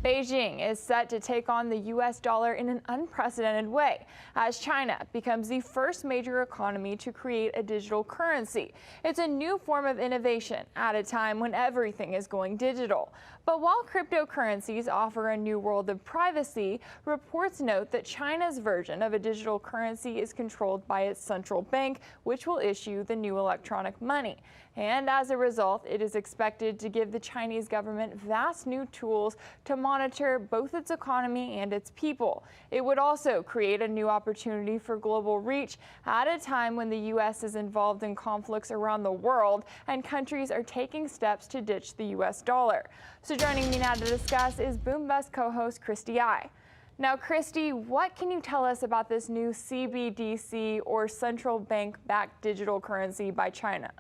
Beijing is set to take on the U.S. dollar in an unprecedented way as China becomes the first major economy to create a digital currency. It's a new form of innovation at a time when everything is going digital. But while cryptocurrencies offer a new world of privacy, reports note that China's version of a digital currency is controlled by its central bank, which will issue the new electronic money. And as a result, it is expected to give the Chinese government vast new tools to monitor both its economy and its people. It would also create a new opportunity for global reach at a time when the U.S. is involved in conflicts around the world and countries are taking steps to ditch the U.S. dollar. So joining me now to discuss is Boom Bust co-host Christy I. Now, Christy, what can you tell us about this new CBDC or central bank-backed digital currency by China?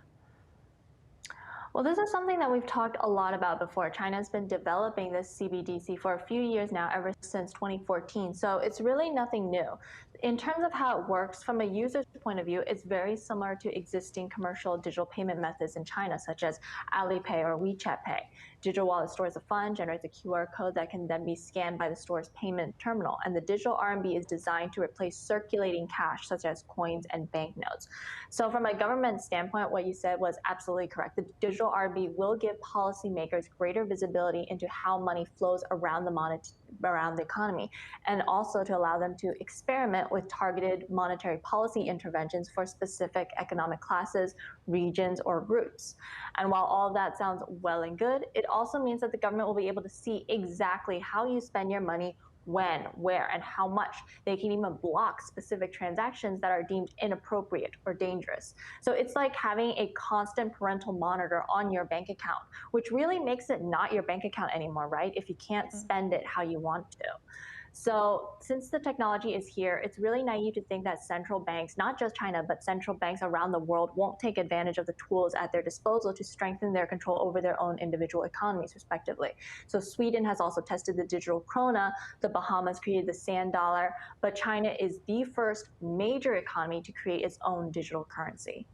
Well, this is something that we've talked a lot about before. China has been developing this CBDC for a few years now, ever since 2014. So it's really nothing new. In terms of how it works, from a user's point of view, it's very similar to existing commercial digital payment methods in China, such as Alipay or WeChat Pay. Digital wallet stores a fund, generates a QR code that can then be scanned by the store's payment terminal. And the digital RMB is designed to replace circulating cash, such as coins and banknotes. So from a government standpoint, what you said was absolutely correct. The digital RMB will give policymakers greater visibility into how money flows around the economy, and also to allow them to experiment with targeted monetary policy interventions for specific economic classes, regions, or groups. And while all of that sounds well and good, it also means that the government will be able to see exactly how you spend your money, when, where, and how much. They can even block specific transactions that are deemed inappropriate or dangerous. So it's like having a constant parental monitor on your bank account, which really makes it not your bank account anymore, right? If you can't spend it how you want to. So since the technology is here, it's really naive to think that central banks, not just China, but central banks around the world won't take advantage of the tools at their disposal to strengthen their control over their own individual economies, respectively. So Sweden has also tested the digital krona, the Bahamas created the sand dollar, but China is the first major economy to create its own digital currency.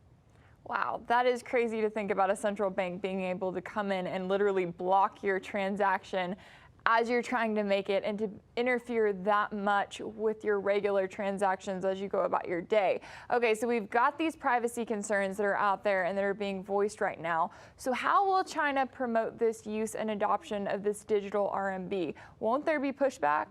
Wow, that is crazy to think about a central bank being able to come in and literally block your transaction as you're trying to make it and to interfere that much with your regular transactions as you go about your day. Okay, so we've got these privacy concerns that are out there and that are being voiced right now. So how will China promote this use and adoption of this digital RMB? Won't there be pushback?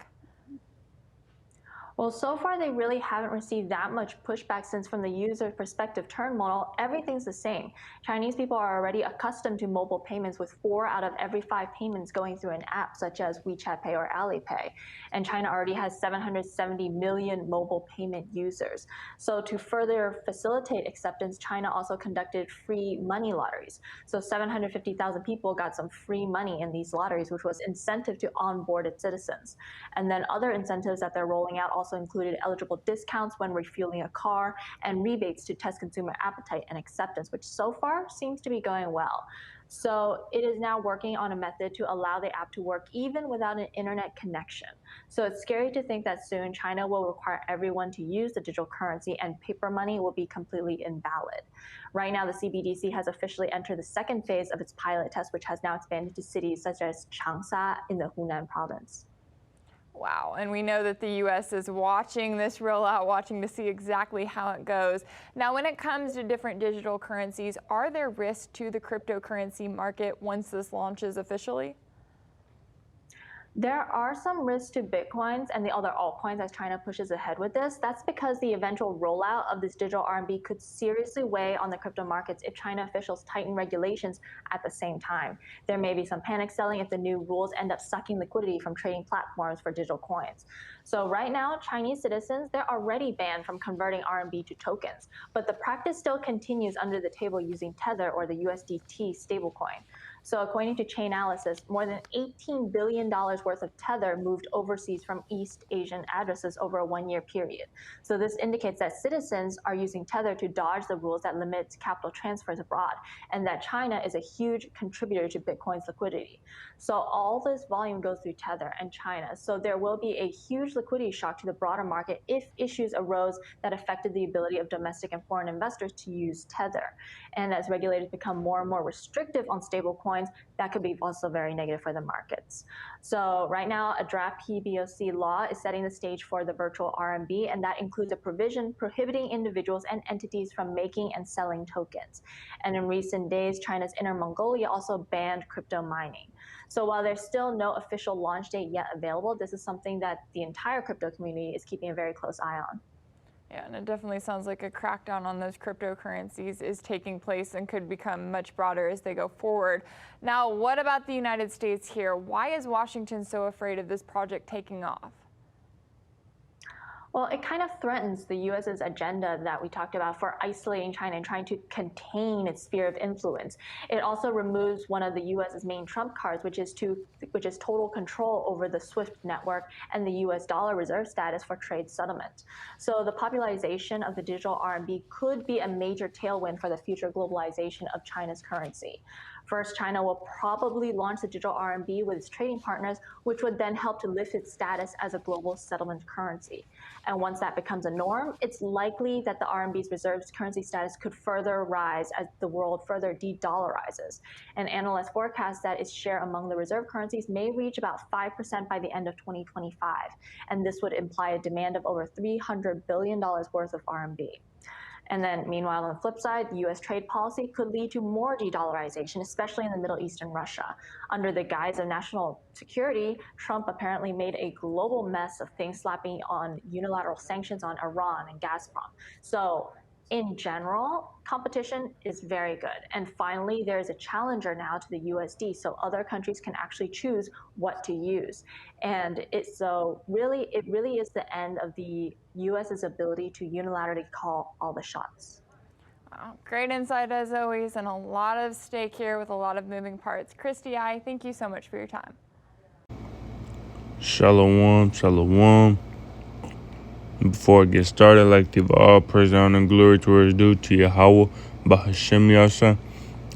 Well, so far they really haven't received that much pushback, since from the user perspective turn model, everything's the same. Chinese people are already accustomed to mobile payments, with 4 out of every 5 payments going through an app such as WeChat Pay or Alipay. And China already has 770 million mobile payment users. So to further facilitate acceptance, China also conducted free money lotteries. So 750,000 people got some free money in these lotteries, which was incentive to onboard its citizens. And then other incentives that they're rolling out also included eligible discounts when refueling a car and rebates to test consumer appetite and acceptance, which so far seems to be going well. So it is now working on a method to allow the app to work even without an internet connection. So it's scary to think that soon China will require everyone to use the digital currency and paper money will be completely invalid. Right now, the CBDC has officially entered the second phase of its pilot test, which has now expanded to cities such as Changsha in the Hunan province. Wow, and we know that the U.S. is watching this roll out, watching to see exactly how it goes. Now, when it comes to different digital currencies, are there risks to the cryptocurrency market once this launches officially? There are some risks to Bitcoins and the other altcoins as China pushes ahead with this. That's because the eventual rollout of this digital RMB could seriously weigh on the crypto markets if China officials tighten regulations at the same time. There may be some panic selling if the new rules end up sucking liquidity from trading platforms for digital coins. So right now, Chinese citizens, they're already banned from converting RMB to tokens, but the practice still continues under the table using Tether or the USDT stablecoin. So according to Chainalysis, more than $18 billion worth of Tether moved overseas from East Asian addresses over a 1-year period. So this indicates that citizens are using Tether to dodge the rules that limit capital transfers abroad, and that China is a huge contributor to Bitcoin's liquidity. So all this volume goes through Tether and China. So there will be a huge liquidity shock to the broader market if issues arose that affected the ability of domestic and foreign investors to use Tether. And as regulators become more and more restrictive on stablecoins, coins, that could be also very negative for the markets. So right now, a draft PBOC law is setting the stage for the virtual RMB, and that includes a provision prohibiting individuals and entities from making and selling tokens. And in recent days, China's Inner Mongolia also banned crypto mining. So while there's still no official launch date yet available, this is something that the entire crypto community is keeping a very close eye on. Yeah, and it definitely sounds like a crackdown on those cryptocurrencies is taking place and could become much broader as they go forward. Now, what about the United States here? Why is Washington so afraid of this project taking off? Well, it kind of threatens the US's agenda that we talked about for isolating China and trying to contain its sphere of influence. It also removes one of the US's main trump cards, which is total control over the SWIFT network and the US dollar reserve status for trade settlement. So the popularization of the digital RMB could be a major tailwind for the future globalization of China's currency. First, China will probably launch the digital RMB with its trading partners, which would then help to lift its status as a global settlement currency. And once that becomes a norm, it's likely that the RMB's reserves currency status could further rise as the world further de-dollarizes. And analysts forecast that its share among the reserve currencies may reach about 5% by the end of 2025. And this would imply a demand of over $300 billion worth of RMB. And then meanwhile, on the flip side, US trade policy could lead to more de-dollarization, especially in the Middle East and Russia. Under the guise of national security, Trump apparently made a global mess of things, slapping on unilateral sanctions on Iran and Gazprom. So in general, competition is very good. And finally, there's a challenger now to the USD, so other countries can actually choose what to use. And it really is the end of the US's ability to unilaterally call all the shots. Wow, great insight as always, and a lot of stake here with a lot of moving parts. Christy, thank you so much for your time. Shalom, shalom. Before I get started, I'd like to give all praise, honor, and glory to where is due to Yahweh, Bahashem Yasa,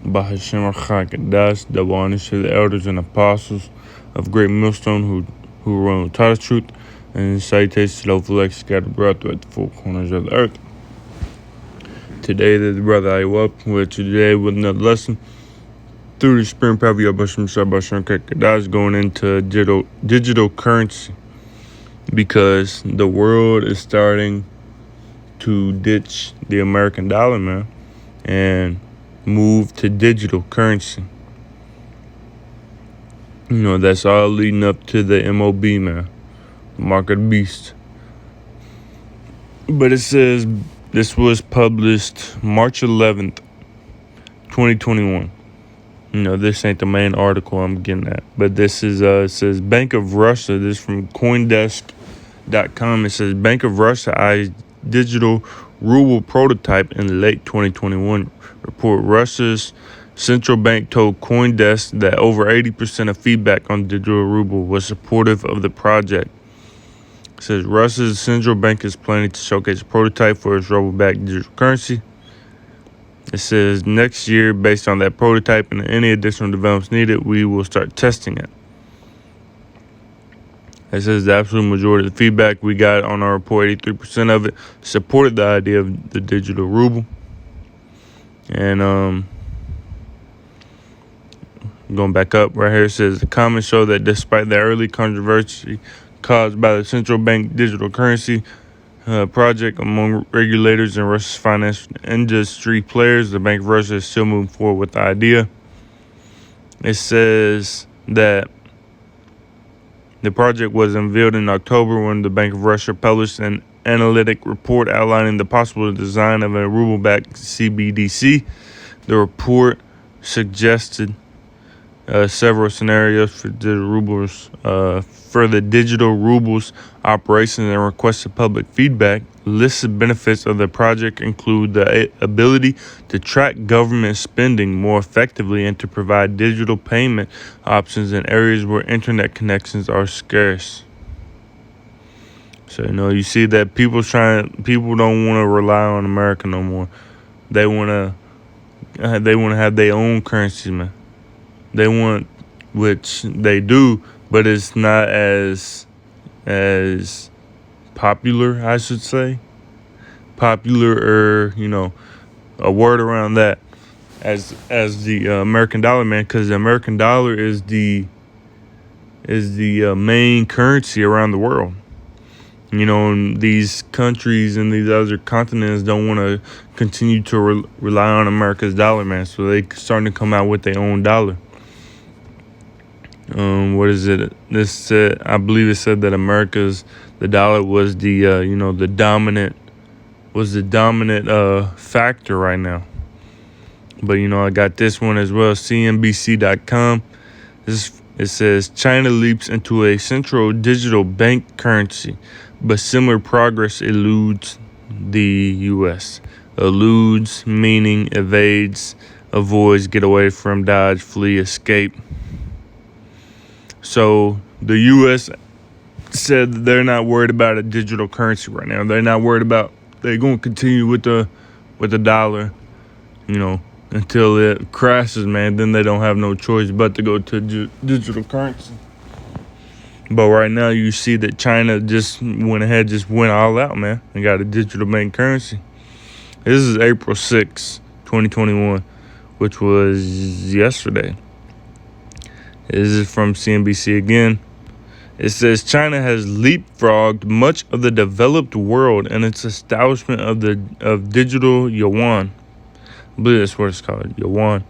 Bahashem Chakadas, double honors to the elders and apostles of Great Millstone who run with taught us truth, and salutations to those elect scattered abroad throughout the four corners of the earth. Today, the brother I up with today with another lesson through the spring power of Bahashem Chakadas going into digital currency. Because the world is starting to ditch the American dollar, man, and move to digital currency. You know, that's all leading up to the MOB, man, Mark of the Beast. But it says this was published March 11th, 2021. You know, this ain't the main article I'm getting at, but this is it says Bank of Russia. This is from CoinDesk.com. It says Bank of Russia eyes digital ruble prototype in late 2021. Report Russia's central bank told CoinDesk that over 80% of feedback on digital ruble was supportive of the project. It says Russia's central bank is planning to showcase a prototype for its ruble-backed digital currency. It says next year, based on that prototype and any additional developments needed, we will start testing it. It says the absolute majority of the feedback we got on our report, 83% of it, supported the idea of the digital ruble. And going back up right here, it says the comments show that despite the early controversy caused by the central bank digital currency project among regulators and Russia's finance industry players, the Bank of Russia is still moving forward with the idea. It says that the project was unveiled in October when the Bank of Russia published an analytic report outlining the possible design of a ruble-backed CBDC. The report suggested several scenarios for the digital rubles operations and requested public feedback. Listed benefits of the project include the ability to track government spending more effectively and to provide digital payment options in areas where internet connections are scarce. So, you know, you see that people don't want to rely on America no more. They want to have their own currency, man. They want, which they do, but it's not as popular, I should say. Popular, or, you know, a word around that. as the American dollar, man, because the American dollar is the main currency around the world. You know, and these countries and these other continents don't want to continue to rely on America's dollar, man. So they starting to come out with their own dollar. What is it? This said, I believe it said that the dollar was the dominant factor right now. But I got this one as well, CNBC.com. It says China leaps into a central digital bank currency, but similar progress eludes the U.S. Eludes meaning evades, avoids, get away from, dodge, flee, escape. So the U.S. said that they're not worried about a digital currency right now. They're not worried about. They're going to continue with the dollar, until it crashes, man. Then they don't have no choice but to go to digital currency. But right now, you see that China just went all out, man, and got a digital bank currency. This is April 6, 2021, which was yesterday. This is from CNBC again. It says China has leapfrogged much of the developed world in its establishment of digital yuan. I believe that's what it's called, yuan.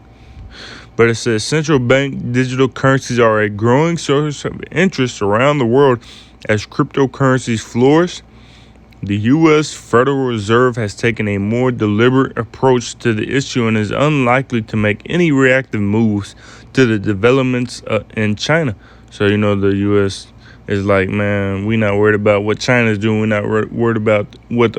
But it says central bank digital currencies are a growing source of interest around the world as cryptocurrencies flourish. The U.S. Federal Reserve has taken a more deliberate approach to the issue and is unlikely to make any reactive moves to the developments in China. So, the U.S. is like, man, we're not worried about what China's doing. We're not worried about what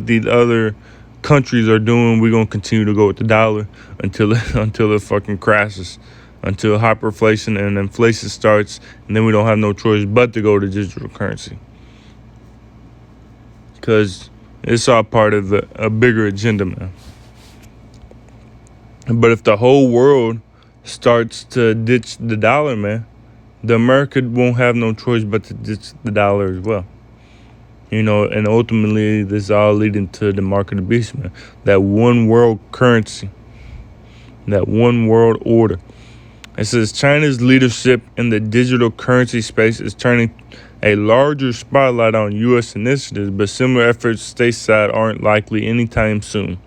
these other countries are doing. We're going to continue to go with the dollar until it fucking crashes, until hyperinflation and inflation starts, and then we don't have no choice but to go to digital currency. Because it's all part of a bigger agenda, man. But if the whole world starts to ditch the dollar, man, the America won't have no choice but to ditch the dollar as well. And ultimately, this is all leading to the mark of the beast, man. That one world currency, that one world order. It says China's leadership in the digital currency space is turning a larger spotlight on U.S. initiatives, but similar efforts stateside aren't likely anytime soon.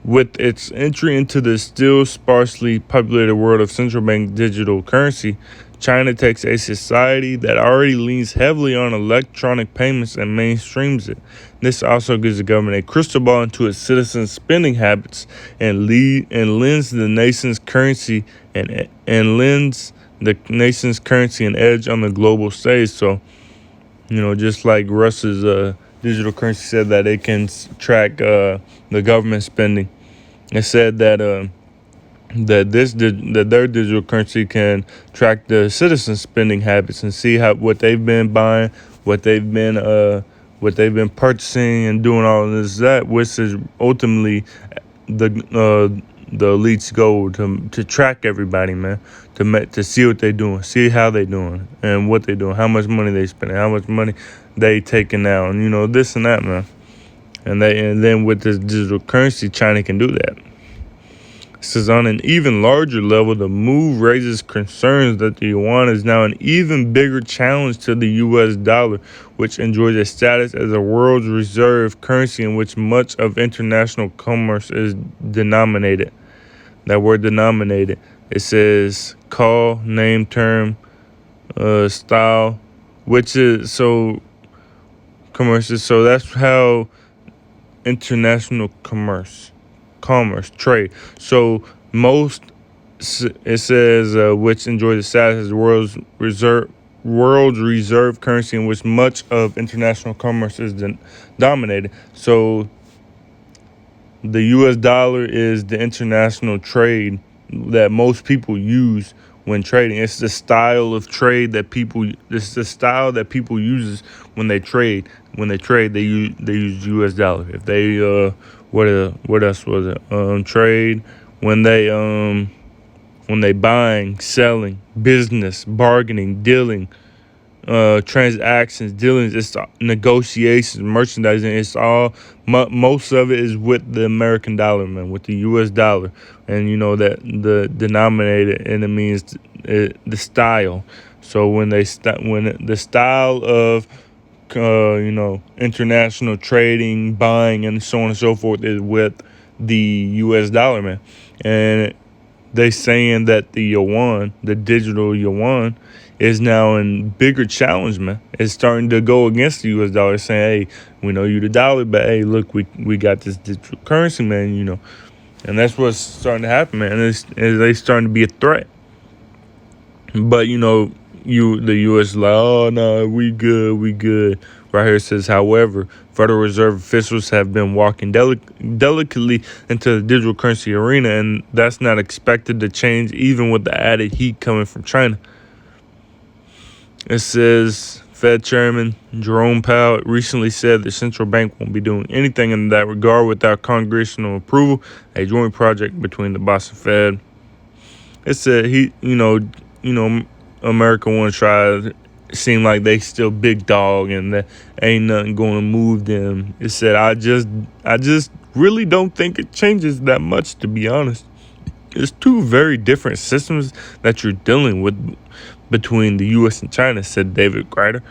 With its entry into the still sparsely populated world of central bank digital currency, China takes a society that already leans heavily on electronic payments and mainstreams it. This also gives the government a crystal ball into its citizens' spending habits and lends the nation's currency an edge on the global stage. So, just like Russia's digital currency said that it can track the government spending, it said that their digital currency can track the citizens' spending habits and see what they've been buying, what they've been purchasing and doing all of this, which is ultimately the elite's goal to track everybody, man, to see what they're doing, see how they're doing and what they're doing, how much money they spending, how much money they taking out, and this and that, man. And then with this digital currency, China can do that. It says on an even larger level, the move raises concerns that the yuan is now an even bigger challenge to the U.S. dollar, which enjoys a status as a world's reserve currency in which much of international commerce is denominated. That word denominated, it says call, name, term, style, which is commerce. So that's how international commerce, trade. So it says which enjoys the status as the world's reserve currency in which much of international commerce is dominated. So the U.S. dollar is the international trade that most people use when trading. It's the style of trade that people. It's the style that people uses when they trade. When they trade, they use U.S. dollar. If they what else was it? Trade when they buying, selling, business, bargaining, dealing, transactions, dealings, it's negotiations, merchandising. It's all most of it is with the American dollar, man, with the U.S. dollar, and you know that the denominator, and it means the style. So when when the style of international trading, buying, and so on and so forth is with the U.S. dollar, man, and they saying that the yuan, the digital yuan, is now in bigger challenge, man. It's starting to go against the U.S. dollar, saying, "Hey, we know you the dollar, but hey, look, we got this digital currency, man. You know," and that's what's starting to happen, man. And they starting to be a threat. But the U.S. is like, "Oh no, we good, we good." Right here it says, however, Federal Reserve officials have been walking delicately into the digital currency arena, and that's not expected to change even with the added heat coming from China. It says Fed Chairman Jerome Powell recently said the central bank won't be doing anything in that regard without congressional approval, a joint project between the boss and Fed. It said America want to try seem like they still big dog and that ain't nothing going to move them. It said, I just really don't think it changes that much, to be honest. It's two very different systems that you're dealing with between the U.S. and China, said David Grider,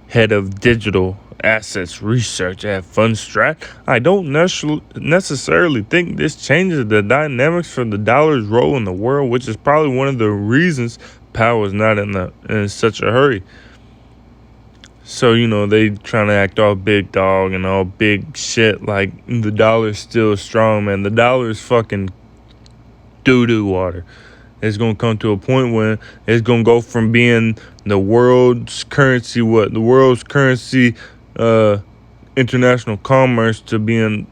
head of digital assets research at Fundstrat. I don't necessarily think this changes the dynamics for the dollar's role in the world, which is probably one of the reasons Powell is not in such a hurry. So, they trying to act all big dog and all big shit like the dollar's still strong, man. The dollar is fucking doo-doo water. It's going to come to a point when it's going to go from being the world's currency, international commerce, to being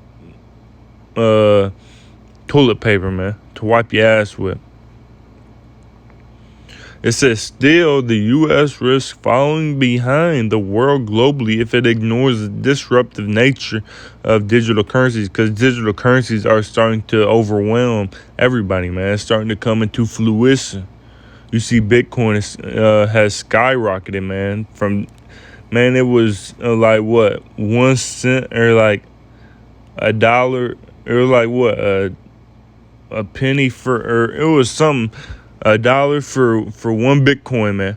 toilet paper, man, to wipe your ass with. It says, still, the U.S. risks falling behind the world globally if it ignores the disruptive nature of digital currencies, because digital currencies are starting to overwhelm everybody, man. It's starting to come into fruition. You see Bitcoin has skyrocketed, man. It was like, what, 1 cent or like $1, or like what, a penny or it was something. $1 for 1 Bitcoin, man.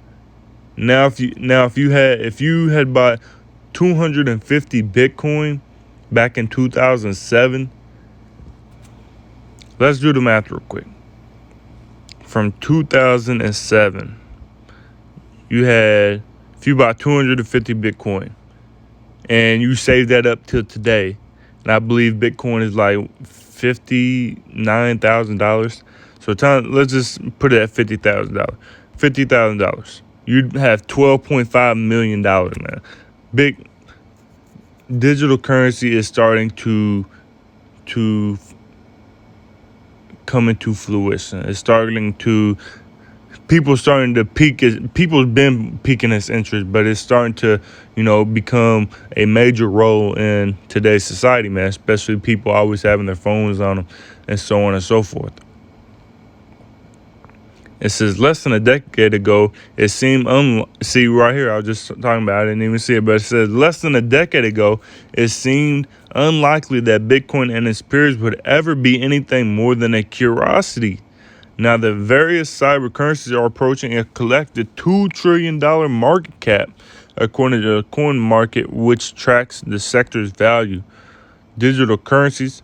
Now if you had bought 250 Bitcoin back in 2007, let's do the math real quick. From 2007, if you bought 250 Bitcoin and you saved that up till today, and I believe Bitcoin is like $59,000. So let's just put it at $50,000. $50,000. You'd have $12.5 million, man. Big digital currency is starting to come into fruition. It's starting to people's been piquing its interest, but it's starting to, become a major role in today's society, man, especially people always having their phones on them and so on and so forth. It says less than a decade ago, it seemed see right here, I was just talking about it, I didn't even see it, but it says less than a decade ago, it seemed unlikely that Bitcoin and its peers would ever be anything more than a curiosity. Now, the various cyber currencies are approaching a collective $2 trillion market cap, according to the coin market, which tracks the sector's value. Digital currencies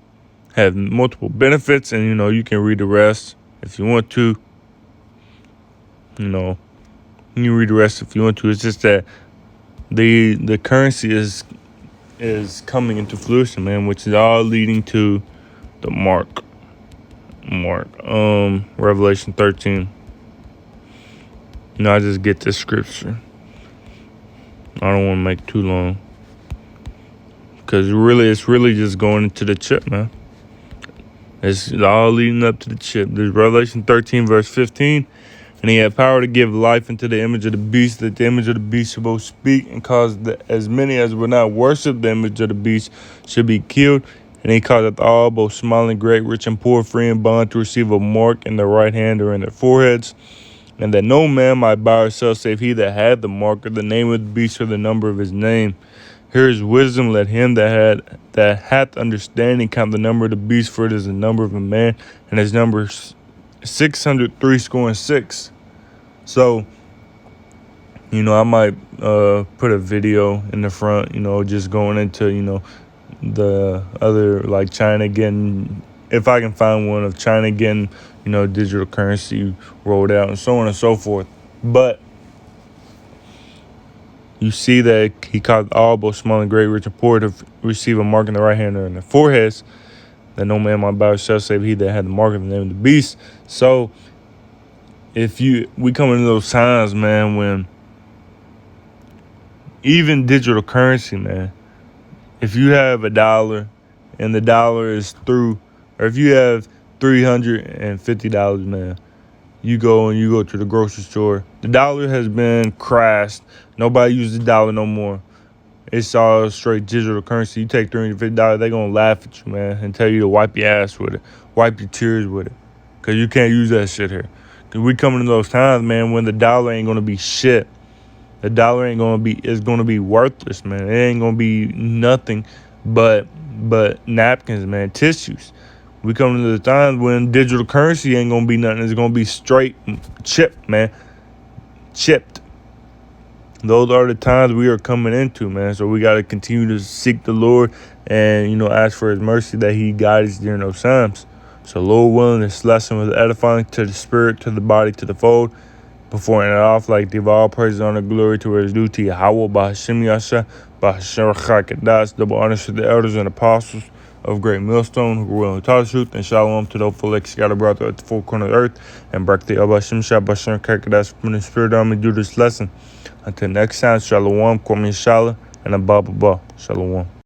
have multiple benefits, and you can read the rest if you want to. You can read the rest if you want to. It's just that the currency is coming into fruition, man, which is all leading to the mark. Revelation 13. I just get this scripture. I don't want to make it too long, because it's really just going into the chip, man. It's all leading up to the chip. There's Revelation 13 verse 15. And he had power to give life into the image of the beast, that the image of the beast should both speak and cause as many as would not worship the image of the beast should be killed. And he causeth all, both small and great, rich and poor, free and bond, to receive a mark in their right hand or in their foreheads, and that no man might buy or sell save he that had the mark, or the name of the beast, or the number of his name. Here is wisdom. Let him that hath understanding count the number of the beast, for it is the number of a man, and his number is 666. So, I might put a video in the front, just going into, the other, like China getting, if I can find one of China getting, digital currency rolled out and so on and so forth. But you see that he caused all, both small and great, rich and poor, to receive a mark in the right hand or in their foreheads, that no man might buy or sell save he that had the mark of the name of the beast. So we come into those times, man, when even digital currency, man, if you have $1 and the dollar is through, or if you have $350, man, you go to the grocery store, the dollar has been crashed. Nobody uses the dollar no more. It's all straight digital currency. You take $350, they're going to laugh at you, man, and tell you to wipe your ass with it, wipe your tears with it, because you can't use that shit here. Because we coming to those times, man, when the dollar ain't going to be shit. The dollar is going to be worthless, man. It ain't going to be nothing but napkins, man, tissues. We coming to the times when digital currency ain't going to be nothing. It's going to be straight chipped, man. Chipped. Those are the times we are coming into, man. So we got to continue to seek the Lord and, ask for his mercy that he guides us during those times. So, Lord willing, this lesson was edifying to the spirit, to the body, to the fold. Before ending off, like give all praise, honor, glory to where it's due to Yahweh, Bahashim Yasha, Bahashim Chakadas, double honors to the elders and apostles of Great Millstone who were willing to taught the truth, and shalom to those full scattered abroad at the four corners of the earth, and barak the Bahashim Shah, Bahashim Chakadas from the spirit army do this lesson. Until next time, shalom, Kwame Shala, and Abba Shalom.